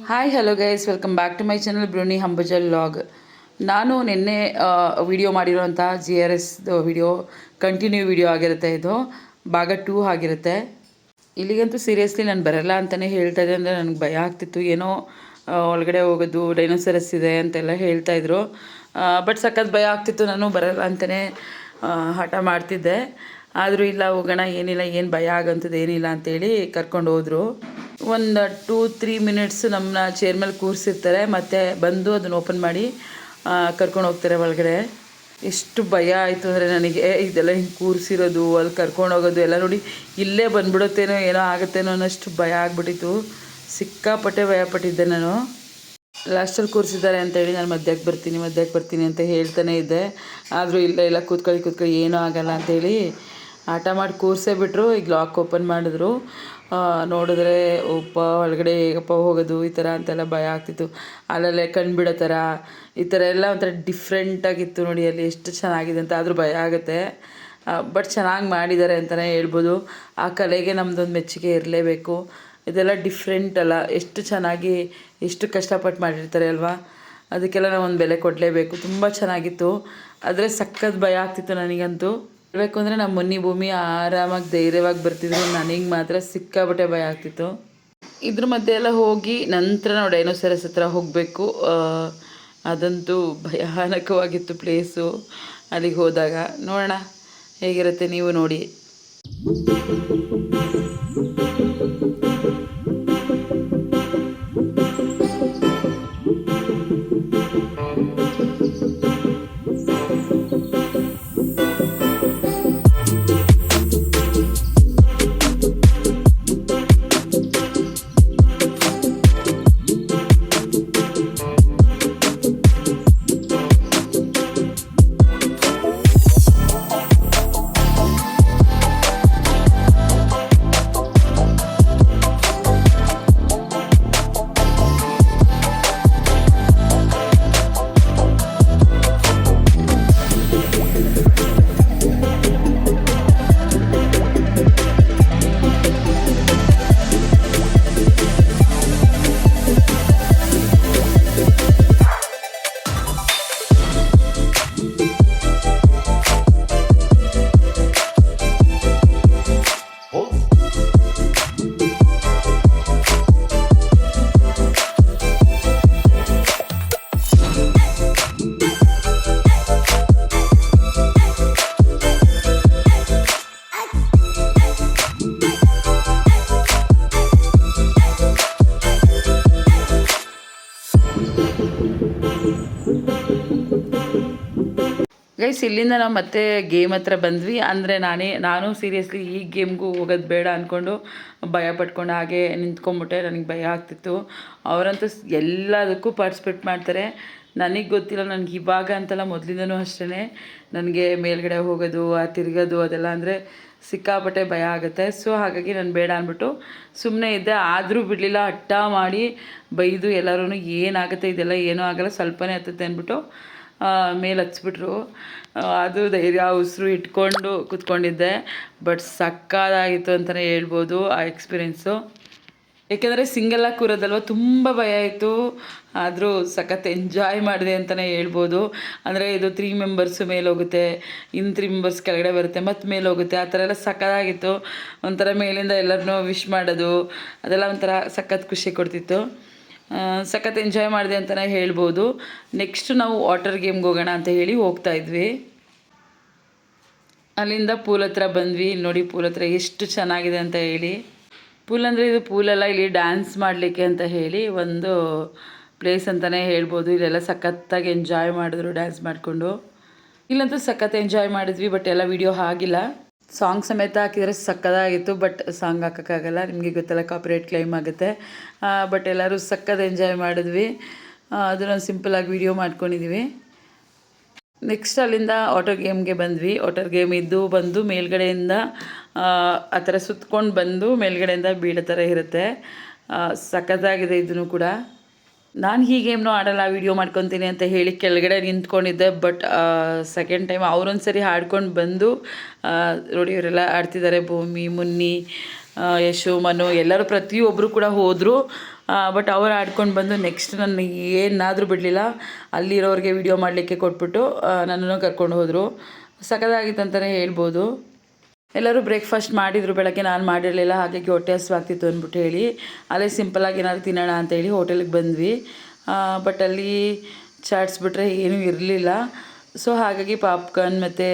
Hi hello guys, welcome back to my channel ಬ್ರೂನಿ ಹಂಬಜಲ್ vlog. ನಾನು ನಿನ್ನೆ ವಿಡಿಯೋ ಮಾಡಿರೋಂಥ GRSದು ವಿಡಿಯೋ ಕಂಟಿನ್ಯೂ ವಿಡಿಯೋ ಆಗಿರುತ್ತೆ. ಇದು ಭಾಗ 2 ಆಗಿರುತ್ತೆ. ಇಲ್ಲಿಗಂತೂ ಸೀರಿಯಸ್ಲಿ ನಾನು ಬರಲ್ಲ ಅಂತಲೇ ಹೇಳ್ತಾ ಇದ್ದೆ. ಅಂದರೆ ನನಗೆ ಭಯ ಆಗ್ತಿತ್ತು, ಏನೋ ಒಳಗಡೆ ಹೋಗೋದು ಡೈನೋಸರಸ್ ಇದೆ ಅಂತೆಲ್ಲ ಹೇಳ್ತಾಯಿದ್ರು. ಬಟ್ ಸಖತ್ ಭಯ ಆಗ್ತಿತ್ತು, ನಾನು ಬರಲ್ಲ ಅಂತಲೇ ಹಠ ಮಾಡ್ತಿದ್ದೆ. ಆದರೂ ಇಲ್ಲ, ಹೋಗೋಣ, ಏನಿಲ್ಲ, ಏನು ಭಯ ಆಗೋಂಥದ್ದು ಏನಿಲ್ಲ ಅಂತೇಳಿ ಕರ್ಕೊಂಡು ಹೋದರು. ಒಂದು 2-3 ಮಿನಿಟ್ಸ್ ನಮ್ಮನ್ನ ಚೇರ್ ಮೇಲೆ ಕೂರಿಸಿರ್ತಾರೆ, ಮತ್ತು ಬಂದು ಅದನ್ನು ಓಪನ್ ಮಾಡಿ ಕರ್ಕೊಂಡು ಹೋಗ್ತಾರೆ ಒಳಗಡೆ. ಎಷ್ಟು ಭಯ ಆಯಿತು ಅಂದರೆ ನನಗೆ, ಇದೆಲ್ಲ ಹಿಂಗೆ ಕೂರಿಸಿರೋದು, ಅಲ್ಲಿ ಕರ್ಕೊಂಡು ಹೋಗೋದು ಎಲ್ಲ ನೋಡಿ ಇಲ್ಲೇ ಬಂದ್ಬಿಡುತ್ತೇನೋ, ಏನೋ ಆಗುತ್ತೇನೋ ಅನ್ನೋಷ್ಟು ಭಯ ಆಗಿಬಿಟ್ಟಿತ್ತು. ಸಿಕ್ಕಾಪಟ್ಟೆ ಭಯಪಟ್ಟಿದ್ದೆ ನಾನು. ಲಾಸ್ಟಲ್ಲಿ ಕೂರಿಸಿದ್ದಾರೆ ಅಂತೇಳಿ ನಾನು ಮಧ್ಯಕ್ಕೆ ಬರ್ತೀನಿ ಅಂತ ಹೇಳ್ತಾನೆ ಇದ್ದೆ. ಆದರೂ ಇಲ್ಲ ಕೂತ್ಕೊಳ್ಳಿ ಏನೂ ಆಗಲ್ಲ ಅಂತೇಳಿ ಆಟ ಮಾಡಿ ಕೂರಿಸೇ ಬಿಟ್ಟರು. ಈಗ ಲಾಕ್ ಓಪನ್ ಮಾಡಿದ್ರು. ನೋಡಿದ್ರೆ ಒಳಗಡೆ ಹೇಗಪ್ಪ ಹೋಗೋದು ಈ ಥರ ಅಂತೆಲ್ಲ ಭಯ ಆಗ್ತಿತ್ತು. ಅಲ್ಲಲ್ಲೇ ಕಣ್ಣು ಬಿಡೋ ಥರ ಈ ಥರ ಎಲ್ಲ ಒಂಥರ ಡಿಫ್ರೆಂಟಾಗಿತ್ತು ನೋಡಿ. ಅಲ್ಲಿ ಎಷ್ಟು ಚೆನ್ನಾಗಿದೆ ಅಂತ. ಆದರೂ ಭಯ ಆಗುತ್ತೆ, ಬಟ್ ಚೆನ್ನಾಗಿ ಮಾಡಿದ್ದಾರೆ ಅಂತಲೇ ಹೇಳ್ಬೋದು. ಆ ಕಲೆಗೆ ನಮ್ಮದೊಂದು ಮೆಚ್ಚುಗೆ ಇರಲೇಬೇಕು. ಇದೆಲ್ಲ ಡಿಫ್ರೆಂಟ್ ಅಲ್ಲ, ಎಷ್ಟು ಚೆನ್ನಾಗಿ ಎಷ್ಟು ಕಷ್ಟಪಟ್ಟು ಮಾಡಿರ್ತಾರೆ ಅಲ್ವಾ. ಅದಕ್ಕೆಲ್ಲ ನಾವು ಒಂದು ಬೆಲೆ ಕೊಡಲೇಬೇಕು. ತುಂಬ ಚೆನ್ನಾಗಿತ್ತು, ಆದರೆ ಸಖತ್ ಭಯ ಆಗ್ತಿತ್ತು ನನಗಂತೂ. ಹೇಳಬೇಕು ಅಂದರೆ ನಮ್ಮ ಮುನ್ನಿ ಭೂಮಿ ಆರಾಮಾಗಿ ಧೈರ್ಯವಾಗಿ ಬರ್ತಿದ್ರು, ನನಗೆ ಮಾತ್ರ ಸಿಕ್ಕಾಬಟ್ಟೆ ಭಯ ಆಗ್ತಿತ್ತು. ಇದ್ರ ಮಧ್ಯೆ ಎಲ್ಲ ಹೋಗಿ ನಂತರ ನಾವು ಡೈನೋಸರಸ್ ಹತ್ರ ಹೋಗಬೇಕು. ಅದಂತೂ ಭಯಾನಕವಾಗಿತ್ತು ಪ್ಲೇಸು. ಅಲ್ಲಿಗೆ ಹೋದಾಗ ನೋಡೋಣ ಹೇಗಿರುತ್ತೆ, ನೀವು ನೋಡಿ. ಗೈಸ್, ಇಲ್ಲಿಂದ ನಾವು ಮತ್ತೆ ಗೇಮ್ ಹತ್ರ ಬಂದ್ವಿ. ಅಂದರೆ ನಾನು ಸೀರಿಯಸ್ಲಿ ಈ ಗೇಮ್ಗೂ ಹೋಗೋದು ಬೇಡ ಅಂದ್ಕೊಂಡು ಭಯ ಪಟ್ಕೊಂಡು ಹಾಗೆ ನಿಂತ್ಕೊಂಡ್ಬಿಟ್ಟೆ. ನನಗೆ ಭಯ ಆಗ್ತಿತ್ತು. ಅವರಂತೂ ಎಲ್ಲದಕ್ಕೂ ಪಾರ್ಟಿಸಿಪೇಟ್ ಮಾಡ್ತಾರೆ. ನನಗೆ ಗೊತ್ತಿಲ್ಲ, ನನಗೆ ಇವಾಗ ಅಂತಲ್ಲ, ಮೊದಲಿಂದನೂ ಅಷ್ಟೇ ನನಗೆ ಮೇಲ್ಗಡೆ ಹೋಗೋದು ತಿರುಗೋದು ಅದೆಲ್ಲ ಅಂದರೆ ಸಿಕ್ಕಾಪಟ್ಟೆ ಭಯ ಆಗುತ್ತೆ. ಸೊ ಹಾಗಾಗಿ ನಾನು ಬೇಡ ಅಂದ್ಬಿಟ್ಟು ಸುಮ್ಮನೆ ಇದ್ದೆ. ಆದರೂ ಬಿಡಲಿಲ್ಲ, ಹಠ ಮಾಡಿ ಬೈದು ಎಲ್ಲರೂ ಏನಾಗುತ್ತೆ, ಇದೆಲ್ಲ ಏನೂ ಆಗಲ್ಲ, ಸ್ವಲ್ಪನೇ ಹತ್ತುತ್ತೆ ಅಂದ್ಬಿಟ್ಟು ಮೇಲೆ ಹಚ್ಬಿಟ್ರು. ಅದು ಧೈರ್ಯ ಉಸಿರು ಇಟ್ಕೊಂಡು ಕೂತ್ಕೊಂಡಿದ್ದೆ. ಬಟ್ ಸಕ್ಕತ್ತಾಗಿತ್ತು ಅಂತಲೇ ಹೇಳ್ಬೋದು ಆ ಎಕ್ಸ್ಪೀರಿಯೆನ್ಸು. ಏಕೆಂದರೆ ಸಿಂಗಲಾಗಿ ಕೂರೋದಲ್ವ, ತುಂಬ ಭಯ ಆಯಿತು. ಆದರೂ ಸಖತ್ ಎಂಜಾಯ್ ಮಾಡಿದೆ ಅಂತಲೇ ಹೇಳ್ಬೋದು. ಅಂದರೆ ಇದು 3 ಮೆಂಬರ್ಸ್ ಮೇಲೆ ಹೋಗುತ್ತೆ, ಇನ್ನು 3 ಮೆಂಬರ್ಸ್ ಕೆಳಗಡೆ ಬರುತ್ತೆ, ಮತ್ತು ಮೇಲೆ ಹೋಗುತ್ತೆ. ಆ ಥರ ಎಲ್ಲ ಸಖತ್ತಾಗಿತ್ತು. ಒಂಥರ ಮೇಲಿಂದ ಎಲ್ಲರನ್ನೂ ವಿಶ್ ಮಾಡೋದು ಅದೆಲ್ಲ ಒಂಥರ ಸಖತ್ ಖುಷಿ ಕೊಡ್ತಿತ್ತು. ಸಖತ್ ಎಂಜಾಯ್ ಮಾಡಿದೆ ಅಂತಲೇ ಹೇಳ್ಬೋದು. ನೆಕ್ಸ್ಟ್ ನಾವು ವಾಟರ್ ಗೇಮ್ಗೆ ಹೋಗೋಣ ಅಂತ ಹೇಳಿ ಹೋಗ್ತಾಯಿದ್ವಿ. ಅಲ್ಲಿಂದ ಪೂಲ್ ಹತ್ರ ಬಂದ್ವಿ. ನೋಡಿ ಪೂಲ್ ಹತ್ರ ಎಷ್ಟು ಚೆನ್ನಾಗಿದೆ ಅಂತ ಹೇಳಿ. ಪೂಲ್ ಅಂದರೆ ಇದು ಪೂಲಲ್ಲ, ಇಲ್ಲಿ ಡ್ಯಾನ್ಸ್ ಮಾಡಲಿಕ್ಕೆ ಅಂತ ಹೇಳಿ ಒಂದು ಪ್ಲೇಸ್ ಅಂತಲೇ ಹೇಳ್ಬೋದು. ಇಲ್ಲೆಲ್ಲ ಸಖತ್ತಾಗಿ ಎಂಜಾಯ್ ಮಾಡಿದ್ರು ಡ್ಯಾನ್ಸ್ ಮಾಡಿಕೊಂಡು. ಇಲ್ಲಂತೂ ಸಖತ್ ಎಂಜಾಯ್ ಮಾಡಿದ್ವಿ. ಬಟ್ ಎಲ್ಲ ವೀಡಿಯೋ ಆಗಿಲ್ಲ. ಸಾಂಗ್ ಸಮೇತ ಹಾಕಿದರೆ ಸಕ್ಕತ್ತಾಗಿತ್ತು. ಬಟ್ ಸಾಂಗ್ ಹಾಕೋಕ್ಕಾಗಲ್ಲ, ನಿಮಗೆ ಗೊತ್ತಲ್ಲ, ಕಾಪಿರೈಟ್ ಕ್ಲೈಮ್ ಆಗುತ್ತೆ. ಬಟ್ ಎಲ್ಲರೂ ಸಖತ್ ಎಂಜಾಯ್ ಮಾಡಿದ್ವಿ. ಅದನ್ನು ಸಿಂಪಲಾಗಿ ವೀಡಿಯೋ ಮಾಡ್ಕೊಂಡಿದ್ವಿ. ನೆಕ್ಸ್ಟ್ ಅಲ್ಲಿಂದ ವಾಟರ್ ಗೇಮ್ಗೆ ಬಂದ್ವಿ. ವಾಟರ್ ಗೇಮ್ ಬಂದು ಮೇಲ್ಗಡೆಯಿಂದ ಆ ಥರ ಸುತ್ಕೊಂಡು ಬಂದು ಮೇಲ್ಗಡೆಯಿಂದ ಬೀಳೋ ಥರ ಇರುತ್ತೆ. ಸಖತ್ತಾಗಿದೆ ಇದನ್ನು ಕೂಡ. ನಾನು ಈ ಗೇಮ್ನೂ ಆಡಲ್ಲ, ವೀಡಿಯೋ ಮಾಡ್ಕೊತೀನಿ ಅಂತ ಹೇಳಿ ಕೆಳಗಡೆ ನಿಂತ್ಕೊಂಡಿದ್ದೆ. ಬಟ್ ಸೆಕೆಂಡ್ ಟೈಮ್ ಅವರೊಂದು ಸರಿ ಆಡ್ಕೊಂಡು ಬಂದು ನೋಡಿ ಇವರೆಲ್ಲ ಆಡ್ತಿದ್ದಾರೆ. ಭೂಮಿ, ಮುನ್ನಿ, ಯಶು, ಮನು ಎಲ್ಲರೂ ಪ್ರತಿಯೊಬ್ಬರು ಕೂಡ ಹೋದರು. ಬಟ್ ಅವ್ರು ಆಡ್ಕೊಂಡು ಬಂದು ನೆಕ್ಸ್ಟ್ ನನ್ನ ಏನಾದರೂ ಬಿಡಲಿಲ್ಲ, ಅಲ್ಲಿರೋರಿಗೆ ವಿಡಿಯೋ ಮಾಡಲಿಕ್ಕೆ ಕೊಟ್ಬಿಟ್ಟು ನನ್ನನ್ನು ಕರ್ಕೊಂಡು ಹೋದರು. ಸಖತ್ತಾಗಿತ್ತು ಅಂತಲೇ ಹೇಳ್ಬೋದು. ಎಲ್ಲರೂ ಬ್ರೇಕ್ಫಾಸ್ಟ್ ಮಾಡಿದರು ಬೆಳಗ್ಗೆ, ನಾನು ಮಾಡಿರಲಿಲ್ಲ, ಹಾಗಾಗಿ ಹೊಟ್ಟೆ ಹಸಿವಾಗ್ತಿತ್ತು ಅಂದ್ಬಿಟ್ಟು ಹೇಳಿ ಅಲ್ಲೇ ಸಿಂಪಲಾಗಿ ಏನಾದ್ರು ತಿನ್ನೋಣ ಅಂತೇಳಿ ಹೋಟೆಲಿಗೆ ಬಂದ್ವಿ. ಬಟ್ ಅಲ್ಲಿ ಚಾಟ್ಸ್ ಬಿಟ್ಟರೆ ಏನೂ ಇರಲಿಲ್ಲ. ಸೊ ಹಾಗಾಗಿ ಪಾಪ್ಕಾರ್ನ್ ಮತ್ತು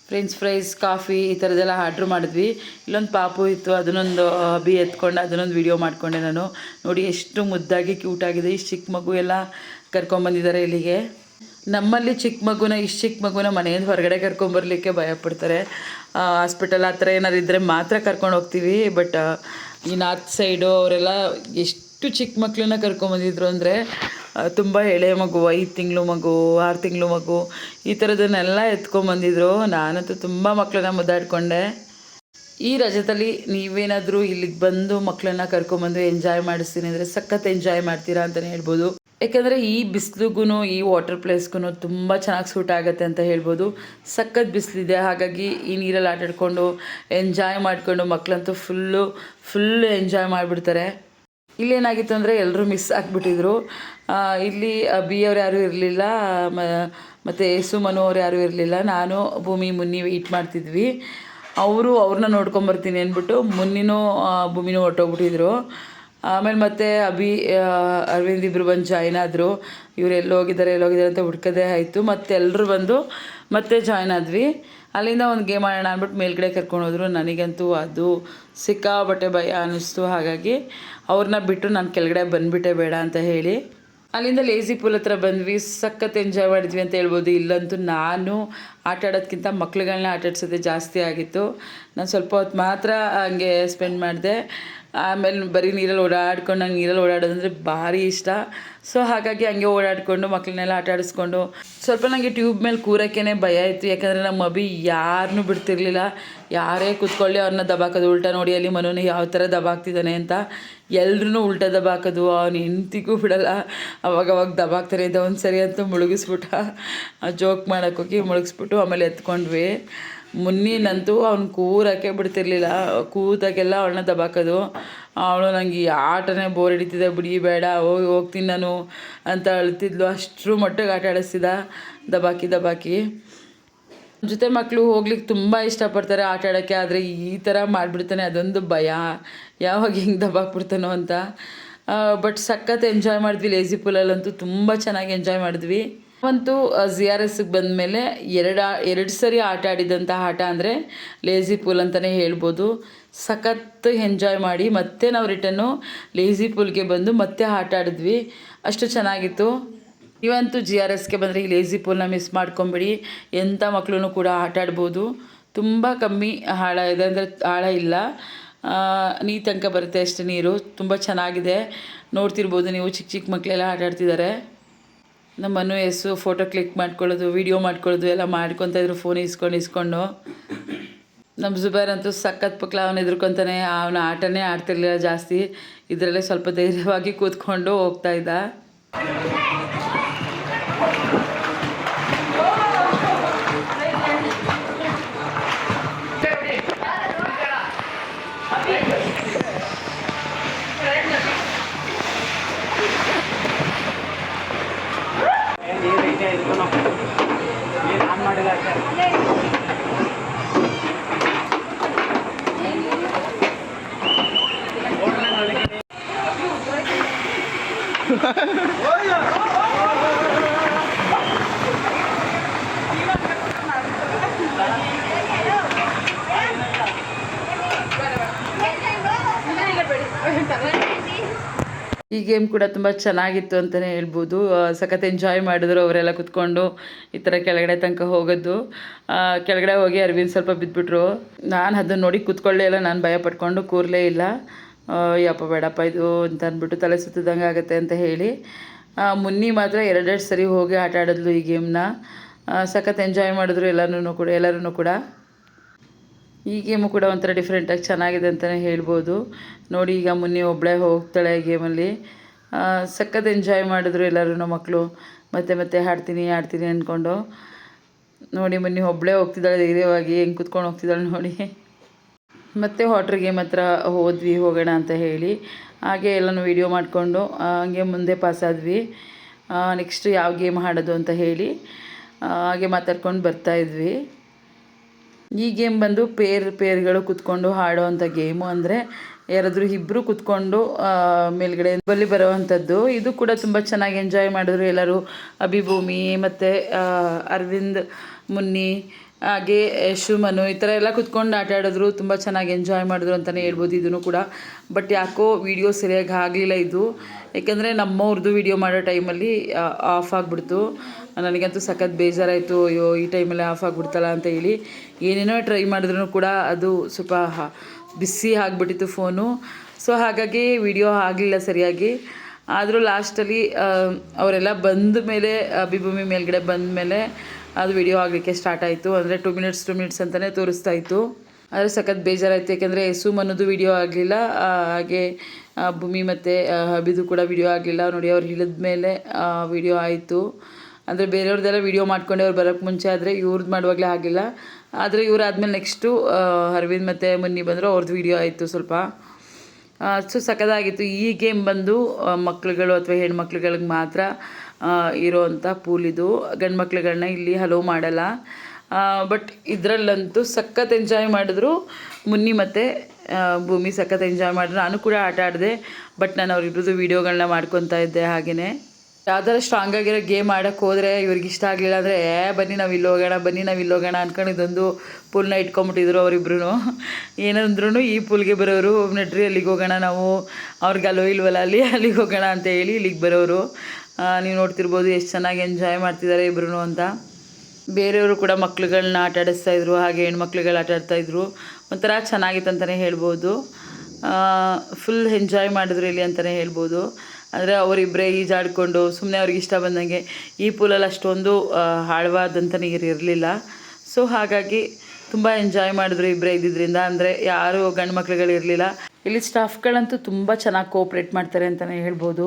ಫ್ರೆಂಚ್ ಫ್ರೈಸ್, ಕಾಫಿ ಈ ಥರದ್ದೆಲ್ಲ ಆರ್ಡ್ರ್ ಮಾಡಿದ್ವಿ. ಇಲ್ಲೊಂದು ಪಾಪು ಇತ್ತು, ಅದನ್ನೊಂದು ಅಭಿ ಎತ್ಕೊಂಡು ಅದನ್ನೊಂದು ವೀಡಿಯೋ ಮಾಡಿಕೊಂಡೆ ನಾನು. ನೋಡಿ ಎಷ್ಟು ಮುದ್ದಾಗಿ ಕ್ಯೂಟಾಗಿದೆ. ಇಷ್ಟು ಚಿಕ್ಕ ಮಗು ಎಲ್ಲ ಕರ್ಕೊಂಬಂದಿದ್ದಾರೆ ಇಲ್ಲಿಗೆ. ನಮ್ಮಲ್ಲಿ ಚಿಕ್ಕ ಮಗುನ ಇಷ್ಟು ಚಿಕ್ಕ ಮಗುನ ಮನೆಯಿಂದ ಹೊರಗಡೆ ಕರ್ಕೊಂಬರ್ಲಿಕ್ಕೆ ಭಯಪಡ್ತಾರೆ. ಹಾಸ್ಪಿಟಲ್ ಆ ಥರ ಏನಾರು ಇದ್ದರೆ ಮಾತ್ರ ಕರ್ಕೊಂಡು ಹೋಗ್ತೀವಿ. ಬಟ್ ಈ ನಾರ್ತ್ ಸೈಡು ಅವರೆಲ್ಲ ಎಷ್ಟು ಚಿಕ್ಕ ಮಕ್ಕಳನ್ನ ಕರ್ಕೊಂಬಂದಿದ್ರು ಅಂದರೆ ತುಂಬ ಎಳೆಯ ಮಗು, 5 ತಿಂಗಳು ಮಗು, 6 ತಿಂಗಳು ಮಗು ಈ ಥರದನ್ನೆಲ್ಲ ಎತ್ಕೊಂಬಂದಿದ್ರು. ನಾನಂತೂ ತುಂಬ ಮಕ್ಕಳನ್ನ ಮುದ್ದಾಡಿಕೊಂಡೆ. ಈ ರಜದಲ್ಲಿ ನೀವೇನಾದರೂ ಇಲ್ಲಿಗೆ ಬಂದು ಮಕ್ಕಳನ್ನ ಕರ್ಕೊಂಬಂದು ಎಂಜಾಯ್ ಮಾಡಿಸ್ತೀನಿ ಅಂದರೆ ಸಖತ್ ಎಂಜಾಯ್ ಮಾಡ್ತೀರಾ ಅಂತಲೇ ಹೇಳ್ಬೋದು. ಯಾಕೆಂದರೆ ಈ ಬಿಸಿಲಿಗೂ ಈ ವಾಟರ್ ಪ್ಲೇಸ್ಗೂ ತುಂಬ ಚೆನ್ನಾಗಿ ಸೂಟ್ ಆಗುತ್ತೆ ಅಂತ ಹೇಳ್ಬೋದು. ಸಖತ್ ಬಿಸಿಲಿದೆ, ಹಾಗಾಗಿ ಈ ನೀರಲ್ಲಿ ಆಟಾಡ್ಕೊಂಡು ಎಂಜಾಯ್ ಮಾಡಿಕೊಂಡು ಮಕ್ಕಳಂತೂ ಫುಲ್ಲು ಎಂಜಾಯ್ ಮಾಡಿಬಿಡ್ತಾರೆ. ಇಲ್ಲೇನಾಗಿತ್ತು ಅಂದರೆ ಎಲ್ಲರೂ ಮಿಸ್ ಆಗಿಬಿಟ್ಟಿದ್ರು. ಇಲ್ಲಿ ಬಿ ಅವ್ರು ಯಾರೂ ಇರಲಿಲ್ಲ, ಮತ್ತು ಸುಮನು ಅವ್ರು ಯಾರೂ ಇರಲಿಲ್ಲ. ನಾನು, ಭೂಮಿ, ಮುನ್ನಿ ವೆಯ್ಟ್ ಮಾಡ್ತಿದ್ವಿ. ಅವ್ರನ್ನ ನೋಡ್ಕೊಂಬರ್ತೀನಿ ಅಂದ್ಬಿಟ್ಟು ಮುನ್ನಿನೂ ಭೂಮಿನೂ ಹೊರಟೋಗ್ಬಿಟ್ಟಿದ್ರು. ಆಮೇಲೆ ಮತ್ತೆ ಅರವಿಂದ್ ಇಬ್ಬರು ಬಂದು ಜಾಯ್ನ್ ಆದರು. ಇವ್ರು ಎಲ್ಲೋಗಿದ್ದಾರೆ ಅಂತ ಹುಡ್ಕೋದೇ ಆಯಿತು. ಮತ್ತೆ ಎಲ್ಲರೂ ಬಂದು ಮತ್ತೆ ಜಾಯ್ನ್ ಆದ್ವಿ. ಅಲ್ಲಿಂದ ಒಂದು ಗೇಮ್ ಆಡೋಣ ಅಂದ್ಬಿಟ್ಟು ಮೇಲ್ಗಡೆ ಕರ್ಕೊಂಡು ಹೋದರು. ನನಗಂತೂ ಅದು ಸಿಕ್ಕಾಬಟ್ಟೆ ಭಯ ಅನ್ನಿಸ್ತು. ಹಾಗಾಗಿ ಅವ್ರನ್ನ ಬಿಟ್ಟು ನಾನು ಕೆಳಗಡೆ ಬಂದುಬಿಟ್ಟೆ ಬೇಡ ಅಂತ ಹೇಳಿ ಅಲ್ಲಿಂದ ಲೇಝಿ ಪೂಲ್ ಹತ್ರ ಬಂದ್ವಿ. ಸಖತ್ ಎಂಜಾಯ್ ಮಾಡಿದ್ವಿ ಅಂತ ಹೇಳ್ಬೋದು. ಇಲ್ಲಂತೂ ನಾನು ಆಟ ಆಡೋದಕ್ಕಿಂತ ಮಕ್ಳುಗಳನ್ನ ಆಟಾಡ್ಸೋದೇ ಜಾಸ್ತಿ ಆಗಿತ್ತು. ನಾನು ಸ್ವಲ್ಪ ಹೊತ್ತು ಮಾತ್ರ ಹಂಗೆ ಸ್ಪೆಂಡ್ ಮಾಡಿದೆ. ಆಮೇಲೆ ಬರೀ ನೀರಲ್ಲಿ ಓಡಾಡ್ಕೊಂಡು, ನಂಗೆ ನೀರಲ್ಲಿ ಓಡಾಡೋದಂದರೆ ಭಾರಿ ಇಷ್ಟ. ಸೊ ಹಾಗಾಗಿ ಹಂಗೆ ಓಡಾಡಿಕೊಂಡು ಮಕ್ಕಳನ್ನೆಲ್ಲ ಆಟ ಆಡಿಸ್ಕೊಂಡು ಸ್ವಲ್ಪ ನನಗೆ ಟ್ಯೂಬ್ ಮೇಲೆ ಕೂರೋಕ್ಕೇ ಭಯ ಇತ್ತು. ಯಾಕಂದರೆ ನಮ್ಮ ಅಭಿ ಯಾರನ್ನೂ ಬಿಡ್ತಿರ್ಲಿಲ್ಲ. ಯಾರೇ ಕೂತ್ಕೊಳ್ಳಿ ಅವ್ರನ್ನ ದಬಾಕೋದು. ಉಲ್ಟಾ ನೋಡಿ ಅಲ್ಲಿ ಮನೋನ ಯಾವ ಥರ ದಬಾಕ್ತಿದ್ದಾನೆ ಅಂತ, ಎಲ್ರೂ ಉಲ್ಟಾ ದಬಾಕೋದು. ಅವ್ನು ಹೆಂಡ್ತಿಗೂ ಬಿಡಲ್ಲ, ಅವಾಗವಾಗ ದಬಾಕ್ತಾರೆ ಅಂತ. ಒಂದು ಸರಿ ಅಂತೂ ಮುಳುಗಿಸ್ಬಿಟ್ಟ, ಜೋಕ್ ಮಾಡೋಕ್ಕೋಗಿ ಮುಳುಗಿಸ್ಬಿಟ್ಟು ಆಮೇಲೆ ಎತ್ಕೊಂಡ್ವಿ. ಮುನ್ನಿನಂತೂ ಅವ್ನು ಕೂರೋಕ್ಕೆ ಬಿಡ್ತಿರ್ಲಿಲ್ಲ, ಕೂತಾಗೆಲ್ಲ ಅವಳನ್ನ ದಬಾಕೋದು. ಅವಳು ನನಗೆ ಈ ಆಟನೇ ಬೋರ್ ಹಿಡಿತಿದೆ, ಬಿಡಿ ಬೇಡ, ಹೋಗ್ತೀನಿ ನಾನು ಅಂತ ಅಳ್ತಿದ್ಲು. ಅಷ್ಟರ ಮಟ್ಟಿಗೆ ಆಟ ಆಡಿಸ್ತಿದ್ದ ದಬಾಕಿ. ಜೊತೆ ಮಕ್ಕಳು ಹೋಗ್ಲಿಕ್ಕೆ ತುಂಬ ಇಷ್ಟಪಡ್ತಾರೆ ಆಟ ಆಡೋಕ್ಕೆ. ಆದರೆ ಈ ಥರ ಮಾಡಿಬಿಡ್ತಾನೆ, ಅದೊಂದು ಭಯ, ಯಾವಾಗ ಹಿಂಗೆ ದಬಾಕ್ಬಿಡ್ತಾನೋ ಅಂತ. ಬಟ್ ಸಖತ್ ಎಂಜಾಯ್ ಮಾಡಿದ್ವಿ. ಲೇಝಿ ಪೂಲಲ್ಲಂತೂ ತುಂಬ ಚೆನ್ನಾಗಿ ಎಂಜಾಯ್ ಮಾಡಿದ್ವಿ. ಅಂತೂ ZRSಗೆ ಬಂದಮೇಲೆ ಎರಡು ಸರಿ ಆಟ ಆಡಿದಂಥ ಆಟ ಅಂದರೆ ಲೇಝಿ ಪೂಲ್ ಅಂತಲೇ ಹೇಳ್ಬೋದು. ಸಖತ್ ಎಂಜಾಯ್ ಮಾಡಿ ಮತ್ತೆ ನಾವು ರಿಟರ್ನು ಲೇಝಿ ಪೂಲ್ಗೆ ಬಂದು ಮತ್ತೆ ಆಟ ಆಡಿದ್ವಿ. ಅಷ್ಟು ಚೆನ್ನಾಗಿತ್ತು. ನೀವಂತೂ ZRSಗೆ ಬಂದರೆ ಈ ಲೇಝಿ ಪೂಲ್ನ ಮಿಸ್ ಮಾಡ್ಕೊಂಬಿಡಿ. ಎಂಥ ಮಕ್ಕಳು ಕೂಡ ಆಟ ಆಡ್ಬೋದು. ತುಂಬ ಕಮ್ಮಿ ಆಳ ಇದೆ, ಅಂದರೆ ಆಳ ಇಲ್ಲ, ನೀ ತನಕ ಬರುತ್ತೆ ಅಷ್ಟೇ ನೀರು. ತುಂಬ ಚೆನ್ನಾಗಿದೆ, ನೋಡ್ತಿರ್ಬೋದು ನೀವು. ಚಿಕ್ಕ ಮಕ್ಕಳೆಲ್ಲ ಆಟ ಆಡ್ತಿದ್ದಾರೆ. ನಮ್ಮ ಮನು ಫೋಟೋ ಕ್ಲಿಕ್ ಮಾಡ್ಕೊಳ್ಳೋದು, ವೀಡಿಯೋ ಮಾಡ್ಕೊಳ್ಳೋದು ಎಲ್ಲ ಮಾಡ್ಕೊತಾಯಿದ್ರು ಫೋನ್ ಇಸ್ಕೊಂಡು. ನಮ್ಮ ಜುಬೇರ್ ಅಂತೂ ಸಖತ್ ಪಕ್ಲ, ಅವನು ಎದುರ್ಕೊತಾನೆ. ಅವನ ಆಟನೇ ಆಡ್ತಿರ್ಲಿಲ್ಲ ಜಾಸ್ತಿ, ಇದರಲ್ಲೇ ಸ್ವಲ್ಪ ಧೈರ್ಯವಾಗಿ ಕೂತ್ಕೊಂಡು ಹೋಗ್ತಾಯಿದ್ದ. ಈ ಗೇಮ್ ಕೂಡ ತುಂಬ ಚೆನ್ನಾಗಿತ್ತು ಅಂತಲೇ ಹೇಳ್ಬೋದು. ಸಖತ್ ಎಂಜಾಯ್ ಮಾಡಿದ್ರು ಅವರೆಲ್ಲ ಕುತ್ಕೊಂಡು. ಈ ಥರ ಕೆಳಗಡೆ ತನಕ ಹೋಗೋದು, ಕೆಳಗಡೆ ಹೋಗಿ ಅರವಿಂದ್ ಸ್ವಲ್ಪ ಬಿದ್ದುಬಿಟ್ರು. ನಾನು ಅದನ್ನು ನೋಡಿ ಕೂತ್ಕೊಳ್ಳೇ ಇಲ್ಲ, ನಾನು ಭಯ ಪಟ್ಕೊಂಡು ಕೂರಲೇ ಇಲ್ಲ. ಯಪ್ಪ ಬೇಡಪ್ಪ ಇದು ಅಂತ ಅಂದ್ಬಿಟ್ಟು ತಲೆ ಸುತ್ತಿದಂಗೆ ಆಗುತ್ತೆ ಅಂತ ಹೇಳಿ. ಮುನ್ನಿ ಮಾತ್ರ 2 ಸರಿ ಹೋಗಿ ಆಟ ಆಡಿದ್ಲು ಈ ಗೇಮ್ನ. ಸಖತ್ ಎಂಜಾಯ್ ಮಾಡಿದ್ರು ಎಲ್ಲರೂ ಕೂಡ. ಈ ಗೇಮು ಕೂಡ ಒಂಥರ ಡಿಫ್ರೆಂಟಾಗಿ ಚೆನ್ನಾಗಿದೆ ಅಂತಲೇ ಹೇಳ್ಬೋದು. ನೋಡಿ ಈಗ ಮುನ್ನಿ ಒಬ್ಬಳೇ ಹೋಗ್ತಾಳೆ ಈ ಗೇಮಲ್ಲಿ. ಸಖತ್ ಎಂಜಾಯ್ ಮಾಡಿದ್ರು ಎಲ್ಲರೂ ಮಕ್ಕಳು. ಮತ್ತೆ ಆಡ್ತೀನಿ ಅಂದ್ಕೊಂಡು. ನೋಡಿ ಮುನ್ನಿ ಒಬ್ಬಳೇ ಹೋಗ್ತಿದ್ದಾಳೆ ಧೈರ್ಯವಾಗಿ, ಹೆಂಗೆ ಕೂತ್ಕೊಂಡು ಹೋಗ್ತಿದ್ದಾಳೆ ನೋಡಿ. ಮತ್ತು ವಾಟ್ರ್ ಗೇಮ್ ಹತ್ರ ಹೋಗೋಣ ಅಂತ ಹೇಳಿ. ಹಾಗೆ ಎಲ್ಲನೂ ವೀಡಿಯೋ ಮಾಡಿಕೊಂಡು ಹಾಗೆ ಮುಂದೆ ಪಾಸಾದ್ವಿ. ನೆಕ್ಸ್ಟ್ ಯಾವ ಗೇಮ್ ಆಡೋದು ಅಂತ ಹೇಳಿ ಹಾಗೆ ಮಾತಾಡ್ಕೊಂಡು ಬರ್ತಾಯಿದ್ವಿ. ಈ ಗೇಮ್ ಬಂದು ಪೇರ್ಗಳು ಕುತ್ಕೊಂಡು ಆಡೋ ಅಂಥ ಗೇಮು. ಅಂದರೆ ಯಾರಾದರೂ ಇಬ್ಬರು ಕುತ್ಕೊಂಡು ಮೇಲ್ಗಡೆ ಬಲ್ಲಿ ಬರೋವಂಥದ್ದು. ಇದು ಕೂಡ ತುಂಬ ಚೆನ್ನಾಗಿ ಎಂಜಾಯ್ ಮಾಡಿದ್ರು ಎಲ್ಲರೂ. ಅಭಿಭೂಮಿ ಮತ್ತು ಅರವಿಂದ್, ಮುನ್ನಿ, ಹಾಗೆ ಯಶುಮನು ಈ ಥರ ಎಲ್ಲ ಕುತ್ಕೊಂಡು ಆಟ ಆಡಿದ್ರು. ತುಂಬ ಚೆನ್ನಾಗಿ ಎಂಜಾಯ್ ಮಾಡಿದ್ರು ಅಂತಲೇ ಹೇಳ್ಬೋದು ಇದನ್ನು ಕೂಡ. ಬಟ್ ಯಾಕೋ ವೀಡಿಯೋ ಸರಿಯಾಗಿ ಆಗಲಿಲ್ಲ ಇದು. ಏಕೆಂದರೆ ನಮ್ಮವ್ರದ್ದು ವೀಡಿಯೋ ಮಾಡೋ ಟೈಮಲ್ಲಿ ಆಫ್ ಆಗಿಬಿಡ್ತು. ನನಗಂತೂ ಸಖತ್ ಬೇಜಾರಾಯಿತು. ಅಯ್ಯೋ ಈ ಟೈಮಲ್ಲಿ ಆಫ್ ಆಗಿಬಿಡ್ತಲ್ಲ ಅಂತ ಹೇಳಿ ಏನೇನೋ ಟ್ರೈ ಮಾಡಿದ್ರು ಕೂಡ ಅದು ಸ್ವಲ್ಪ ಬಿಸಿ ಆಗಿಬಿಟ್ಟಿತ್ತು ಫೋನು. ಸೊ ಹಾಗಾಗಿ ವಿಡಿಯೋ ಆಗಲಿಲ್ಲ ಸರಿಯಾಗಿ. ಆದರೂ ಲಾಸ್ಟಲ್ಲಿ ಅವರೆಲ್ಲ ಬಂದ ಮೇಲೆ ಅಭಿಭೂಮಿ ಮೇಲ್ಗಡೆ ಬಂದ ಮೇಲೆ ಅದು ವಿಡಿಯೋ ಆಗಲಿಕ್ಕೆ ಸ್ಟಾರ್ಟ್ ಆಯಿತು. ಅಂದರೆ 2 ಮಿನಿಟ್ಸ್ ಅಂತಲೇ ತೋರಿಸ್ತಾ ಇತ್ತು. ಆದರೆ ಸಖತ್ ಬೇಜಾರಾಯಿತು. ಯಾಕೆಂದರೆ ಅನ್ನೋದು ವಿಡಿಯೋ ಆಗಲಿಲ್ಲ, ಹಾಗೆ ಭೂಮಿ ಮತ್ತು ಅಭಿದು ಕೂಡ ವಿಡಿಯೋ ಆಗಲಿಲ್ಲ. ನೋಡಿ ಅವ್ರು ಇಳಿದ ಮೇಲೆ ವಿಡಿಯೋ ಆಯಿತು. ಅಂದರೆ ಬೇರೆಯವ್ರದ್ದೆಲ್ಲ ವಿಡಿಯೋ ಮಾಡ್ಕೊಂಡು ಅವ್ರು ಬರೋಕ್ಕೆ ಮುಂಚೆ, ಆದರೆ ಇವ್ರದ್ದು ಮಾಡುವಾಗಲೇ ಆಗಿಲ್ಲ. ಆದರೆ ಇವ್ರು ಆದಮೇಲೆ ನೆಕ್ಸ್ಟು ಅರವಿಂದ್ ಮತ್ತು ಮುನ್ನಿ ಬಂದರು, ಅವ್ರದ್ದು ವಿಡಿಯೋ ಆಯಿತು ಸ್ವಲ್ಪ. ಸೊ ಸಖತ್ತಾಗಿತ್ತು. ಈ ಗೇಮ್ ಬಂದು ಮಕ್ಳುಗಳು ಅಥವಾ ಹೆಣ್ಮಕ್ಳುಗಳಿಗೆ ಮಾತ್ರ ಇರೋವಂಥ ಪೂಲ್ ಇದು. ಗಂಡು ಮಕ್ಳುಗಳನ್ನ ಇಲ್ಲಿ ಹಲೋ ಮಾಡಲ್ಲ. ಬಟ್ ಇದರಲ್ಲಂತೂ ಸಖತ್ ಎಂಜಾಯ್ ಮಾಡಿದ್ರು ಮುನ್ನಿ ಮತ್ತು ಭೂಮಿ. ಸಖತ್ ಎಂಜಾಯ್ ಮಾಡಿದ್ರು. ನಾನು ಕೂಡ ಆಟ ಆಡಿದೆ. ಬಟ್ ನಾನು ಅವರಿಬ್ಬರದ್ದು ವೀಡಿಯೋಗಳನ್ನ ಮಾಡ್ಕೊತಾ ಇದ್ದೆ. ಹಾಗೆಯೇ ಯಾವ್ದಾರು ಸ್ಟ್ರಾಂಗ್ ಆಗಿರೋ ಗೇಮ್ ಆಡೋಕ್ಕೆ ಹೋದರೆ ಇವ್ರಿಗೆ ಇಷ್ಟ ಆಗಲಿಲ್ಲ ಅಂದರೆ ಬನ್ನಿ ನಾವು ಇಲ್ಲಿ ಹೋಗೋಣ ಅಂದ್ಕೊಂಡು ಇದೊಂದು ಪೂಲ್ನ ಇಟ್ಕೊಂಬಿಟ್ಟಿದ್ರು ಅವರಿಬ್ರು. ಏನಂದ್ರೂ ಈ ಪೂಲ್ಗೆ ಬರೋರು, ನಡ್ರಿ ಅಲ್ಲಿಗೆ ಹೋಗೋಣ ನಾವು, ಅವ್ರಿಗೆ ಅಲ್ಲೋ ಇಲ್ವಲ್ಲ ಅಲ್ಲಿಗೆ ಹೋಗೋಣ ಅಂತ ಹೇಳಿ ಇಲ್ಲಿಗೆ ಬರೋರು. ನೀವು ನೋಡ್ತಿರ್ಬೋದು ಎಷ್ಟು ಚೆನ್ನಾಗಿ ಎಂಜಾಯ್ ಮಾಡ್ತಿದ್ದಾರೆ ಇಬ್ರು ಅಂತ. ಬೇರೆಯವರು ಕೂಡ ಮಕ್ಳುಗಳನ್ನ ಆಟ ಆಡಿಸ್ತಾಯಿದ್ರು, ಹಾಗೆ ಹೆಣ್ಮಕ್ಳುಗಳು ಆಟ ಆಡ್ತಾಯಿದ್ರು. ಒಂಥರ ಚೆನ್ನಾಗಿತ್ತು ಅಂತಲೇ ಹೇಳ್ಬೋದು. ಫುಲ್ ಎಂಜಾಯ್ ಮಾಡಿದ್ರು ಇಲ್ಲಿ ಅಂತಲೇ ಹೇಳ್ಬೋದು. ಅಂದರೆ ಅವರಿಬ್ಬರೇ ಈಜಾಡಿಕೊಂಡು ಸುಮ್ಮನೆ ಅವ್ರಿಗೆ ಇಷ್ಟ ಬಂದಂಗೆ. ಈ ಪೂಲಲ್ಲಿ ಅಷ್ಟೊಂದು ಆಳವಾದಂಥ ನೀರು ಇರಲಿಲ್ಲ. ಸೊ ಹಾಗಾಗಿ ತುಂಬ ಎಂಜಾಯ್ ಮಾಡಿದ್ರು ಇಬ್ಬರೇ ಇದ್ದಿದ್ದರಿಂದ. ಅಂದರೆ ಯಾರು ಗಂಡು ಮಕ್ಳುಗಳಿರಲಿಲ್ಲ. ಇಲ್ಲಿ ಸ್ಟಾಫ್ಗಳಂತೂ ತುಂಬ ಚೆನ್ನಾಗಿ ಕೋಪ್ರೇಟ್ ಮಾಡ್ತಾರೆ ಅಂತಲೇ ಹೇಳ್ಬೋದು.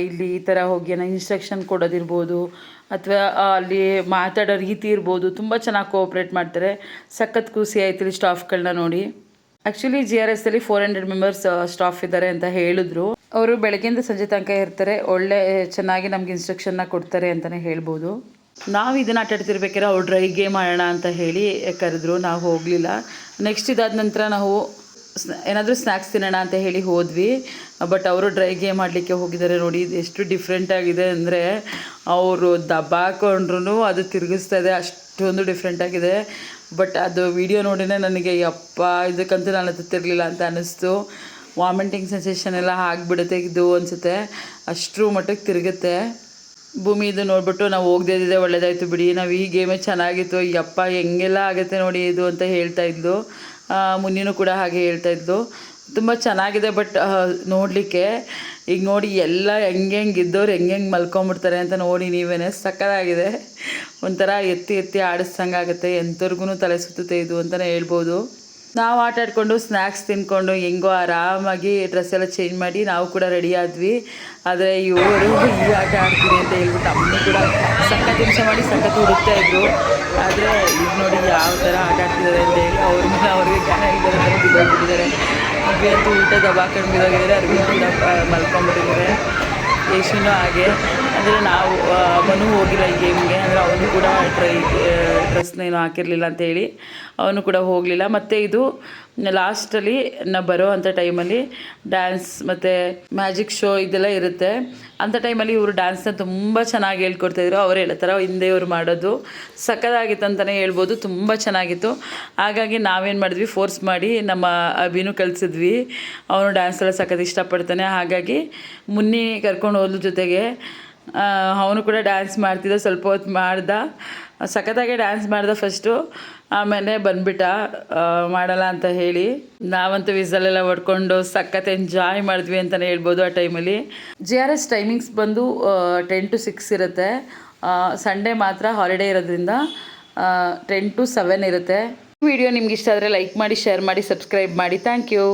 ಇಲ್ಲಿ ಈ ಥರ ಹೋಗಿ ಇನ್ಸ್ಟ್ರಕ್ಷನ್ ಕೊಡೋದಿರ್ಬೋದು, ಅಥವಾ ಅಲ್ಲಿ ಮಾತಾಡೋ ರೀತಿ ಇರ್ಬೋದು, ತುಂಬ ಚೆನ್ನಾಗಿ ಕೋಪ್ರೇಟ್ ಮಾಡ್ತಾರೆ. ಸಖತ್ ಖುಷಿ ಆಯ್ತು ಇಲ್ಲಿ ಸ್ಟಾಫ್ಗಳನ್ನ ನೋಡಿ. ಆ್ಯಕ್ಚುಲಿ GRS ಅಲ್ಲಿ 400 ಮೆಂಬರ್ಸ್ ಸ್ಟಾಫ್ ಇದ್ದಾರೆ ಅಂತ ಹೇಳಿದ್ರು. ಅವರು ಬೆಳಗ್ಗೆಯಿಂದ ಸಂಜೆ ತನಕ ಇರ್ತಾರೆ. ಒಳ್ಳೆ ಚೆನ್ನಾಗಿ ನಮ್ಗೆ ಇನ್ಸ್ಟ್ರಕ್ಷನ್ನ ಕೊಡ್ತಾರೆ ಅಂತಲೇ ಹೇಳ್ಬೋದು. ನಾವು ಇದನ್ನು ಆಟ ಆಡ್ತಿರ್ಬೇಕಾದ್ರೆ ಅವ್ರು ಡ್ರೈ ಗೇಮ್ ಆಡೋಣ ಅಂತ ಹೇಳಿ ಕರೆದ್ರು. ನಾವು ಹೋಗಲಿಲ್ಲ. ನೆಕ್ಸ್ಟ್ ಇದಾದ ನಂತರ ನಾವು ಏನಾದರೂ ಸ್ನ್ಯಾಕ್ಸ್ ತಿನ್ನೋಣ ಅಂತ ಹೇಳಿ ಹೋದ್ವಿ. ಬಟ್ ಅವರು ಡ್ರೈ ಗೇಮ್ ಆಡಲಿಕ್ಕೆ ಹೋಗಿದ್ದಾರೆ. ನೋಡಿ ಇದು ಎಷ್ಟು ಡಿಫ್ರೆಂಟಾಗಿದೆ ಅಂದರೆ, ಅವರು ದಬ್ಬಾಕೊಂಡ್ರು ಅದು ತಿರುಗಿಸ್ತಾ ಇದೆ, ಅಷ್ಟೊಂದು ಡಿಫ್ರೆಂಟಾಗಿದೆ. ಬಟ್ ಅದು ವಿಡಿಯೋ ನೋಡಿನೇ ನನಗೆ ಯಪ್ಪ ಇದಕ್ಕಂತೂ ನಾನು ಹತ್ತಿರಲಿಲ್ಲ ಅಂತ ಅನ್ನಿಸ್ತು. ವಾಮಿಟಿಂಗ್ ಸೆನ್ಸೇಷನ್ ಎಲ್ಲ ಆಗಿಬಿಡುತ್ತೆ ಇದು ಅನಿಸುತ್ತೆ, ಅಷ್ಟರ ಮಟ್ಟಕ್ಕೆ ತಿರುಗುತ್ತೆ. ಭೂಮಿ ಇದು ನೋಡ್ಬಿಟ್ಟು ನಾವು ಹೋಗದೇ ಇದ್ದಿದ್ದೆ ಒಳ್ಳೇದಾಯಿತು ಬಿಡಿ, ನಾವು ಈ ಗೇಮೇ ಚೆನ್ನಾಗಿತ್ತು, ಯಪ್ಪ ಹೆಂಗೆಲ್ಲ ಆಗುತ್ತೆ ನೋಡಿ ಇದು ಅಂತ ಹೇಳ್ತಾ ಇದ್ಲು. ಮುನ್ನಿನೂ ಕೂಡ ಹಾಗೆ ಹೇಳ್ತಾ ಇದ್ಲು. ತುಂಬ ಚೆನ್ನಾಗಿದೆ. ಬಟ್ ನೋಡಲಿಕ್ಕೆ ಈಗ ನೋಡಿ ಎಲ್ಲ ಹೆಂಗೆ ಇದ್ದವ್ರು ಹೆಂಗೆ ಮಲ್ಕೊಂಬಿಡ್ತಾರೆ ಅಂತ ನೋಡಿ ನೀವೇ. ಸಕ್ಕತ್ತಾಗಿದೆ. ಒಂಥರ ಎತ್ತಿ ಆಡಿಸ್ದಂಗಾಗುತ್ತೆ. ಎಂಥವ್ರಿಗೂ ತಲೆ ಸುತ್ತುತ್ತೆ ಇದು ಅಂತಲೇ ಹೇಳ್ಬೋದು. ನಾವು ಆಟ ಆಡಿಕೊಂಡು ಸ್ನ್ಯಾಕ್ಸ್ ತಿಂದ್ಕೊಂಡು ಹೆಂಗೋ ಆರಾಮಾಗಿ ಡ್ರೆಸ್ ಎಲ್ಲ ಚೇಂಜ್ ಮಾಡಿ ನಾವು ಕೂಡ ರೆಡಿ ಆದ್ವಿ. ಆದರೆ ಇವರು ಈ ಆಟ ಆಡ್ತೀನಿ ಅಂತ ಹೇಳ್ಬಿಟ್ಟು ಅಮ್ಮನೂ ಕೂಡ ಸಖತ್ ಹಿಂಸೆ ಮಾಡಿ ಸಖತ್ ಹುಡುಕ್ತಾ ಇದ್ರು. ಆದರೆ ಈಗ ನೋಡಿ ಯಾವ ಥರ ಆಟ ಆಡ್ತಿದ್ದಾರೆ ಅಂತ ಹೇಳಿ ಅವ್ರಿಗೆ ಜ್ಞಾನ ಇದ್ದಾರೆ ಥರ ಬಿದ್ದೋಗ್ಬಿಟ್ಟಿದ್ದಾರೆ. ಮದುವೆ ಅಂತೂ ಊಟ ದಬಾಕೊಂಡು ಬಿದ್ದೋಗಿದ್ದಾರೆ. ಅರ್ವಿಂದ್ ಕೂಡ ಮಲ್ಕೊಂಡ್ಬಿಟ್ಟಿದ್ದಾರೆ. ಯಶುನೂ ಹಾಗೆ. ಅಂದರೆ ನಾವು ಮನು ಹೋಗಿಲ್ಲ ಈ ಗೇಮ್ಗೆ. ಅಂದರೆ ಅವನು ಕೂಡ ಡ್ರೆಸ್ನೇನು ಹಾಕಿರಲಿಲ್ಲ ಅಂತ ಹೇಳಿ ಅವನು ಕೂಡ ಹೋಗಲಿಲ್ಲ. ಮತ್ತು ಇದು ಲಾಸ್ಟಲ್ಲಿ ಬರೋ ಅಂಥ ಟೈಮಲ್ಲಿ ಡ್ಯಾನ್ಸ್ ಮತ್ತು ಮ್ಯಾಜಿಕ್ ಶೋ ಇದೆಲ್ಲ ಇರುತ್ತೆ. ಅಂಥ ಟೈಮಲ್ಲಿ ಇವರು ಡ್ಯಾನ್ಸ್ನ ತುಂಬ ಚೆನ್ನಾಗಿ ಹೇಳ್ಕೊಡ್ತಾಯಿದ್ರು. ಅವರು ಹೇಳೋ ಥರ ಹಿಂದೆ ಇವರು ಮಾಡೋದು ಸಕ್ಕತ್ತಾಗಿತ್ತು ಅಂತಲೇ ಹೇಳ್ಬೋದು. ತುಂಬ ಚೆನ್ನಾಗಿತ್ತು. ಹಾಗಾಗಿ ನಾವೇನು ಮಾಡಿದ್ವಿ, ಫೋರ್ಸ್ ಮಾಡಿ ನಮ್ಮ ಅಭಿನೂ ಕಲಿಸಿದ್ವಿ. ಅವನು ಡ್ಯಾನ್ಸ್ ಎಲ್ಲ ಸಖತ್ ಇಷ್ಟಪಡ್ತಾನೆ. ಹಾಗಾಗಿ ಮುನ್ನಿ ಕರ್ಕೊಂಡು ಹೋದ್ಲು ಜೊತೆಗೆ. ಅವನು ಕೂಡ ಡ್ಯಾನ್ಸ್ ಮಾಡ್ತಿದ್ದ, ಸ್ವಲ್ಪ ಹೊತ್ತು ಮಾಡ್ದ, ಸಖತ್ತಾಗೆ ಡ್ಯಾನ್ಸ್ ಮಾಡ್ದ ಫಸ್ಟು. ಆಮೇಲೆ ಬಂದುಬಿಟ್ಟ ಮಾಡಲ್ಲ ಅಂತ ಹೇಳಿ. ನಾವಂತೂ ವಿಸಲೆಲ್ಲ ಹೊಡ್ಕೊಂಡು ಸಖತ್ ಎಂಜಾಯ್ ಮಾಡಿದ್ವಿ ಅಂತಲೇ ಹೇಳ್ಬೋದು ಆ ಟೈಮಲ್ಲಿ. GRS ಟೈಮಿಂಗ್ಸ್ ಬಂದು 10 to 6 ಇರುತ್ತೆ. ಸಂಡೇ ಮಾತ್ರ ಹಾಲಿಡೇ ಇರೋದ್ರಿಂದ 10 to 7 ಇರುತ್ತೆ. ಈ ವಿಡಿಯೋ ನಿಮ್ಗೆ ಇಷ್ಟ ಆದರೆ ಲೈಕ್ ಮಾಡಿ, ಶೇರ್ ಮಾಡಿ, ಸಬ್ಸ್ಕ್ರೈಬ್ ಮಾಡಿ. Thank you.